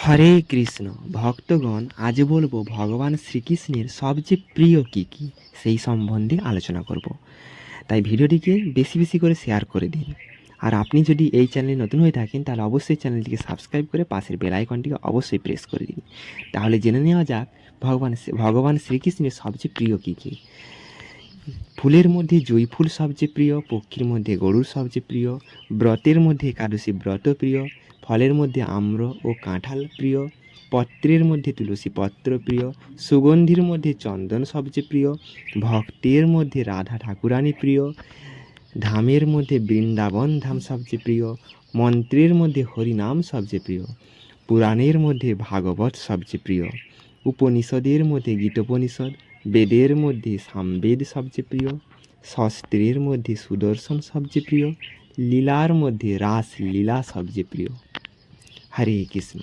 হরে কৃষ্ণ ভক্তগণ, আজ বলবো ভগবান শ্রীকৃষ্ণের সবচেয়ে প্রিয় কী কী সেই সম্বন্ধে আলোচনা করব। তাই ভিডিওটিকে বেশি বেশি করে শেয়ার করে দিন। আর আপনি যদি এই চ্যানেলে নতুন হয়ে থাকেন তাহলে অবশ্যই চ্যানেলটিকে সাবস্ক্রাইব করে পাশের বেল আইকনটিকে অবশ্যই প্রেস করে দিন। তাহলে জেনে নেওয়া যাক ভগবান শ্রীকৃষ্ণের সবচেয়ে প্রিয় কী কী। ফুলের মধ্যে জুঁই ফুল সবচেয়ে প্রিয়, পক্ষীর মধ্যে গরুড় সবচেয়ে প্রিয়, ব্রতের মধ্যে একাদশী ব্রত প্রিয়, ফলের মধ্যে আম্র ও কাঁঠাল প্রিয়, পত্রের মধ্যে তুলসী পত্র প্রিয়, সুগন্ধির মধ্যে চন্দন সবচেয়ে প্রিয়, ভক্তের মধ্যে রাধা ঠাকুরানী প্রিয়, ধামের মধ্যে বৃন্দাবন ধাম সবচেয়ে প্রিয়, মন্ত্রের মধ্যে হরিনাম সবচেয়ে প্রিয়, পুরাণের মধ্যে ভাগবত সবচেয়ে প্রিয়, উপনিষদের মধ্যে গীতোপনিষদ, বেদের মধ্যে সামবেদ সবচেয়ে প্রিয়, শস্ত্রের মধ্যে সুদর্শন সবচেয়ে প্রিয়, লীলার মধ্যে রাসলীলা সবচেয়ে প্রিয়। হরে কৃষ্ণ।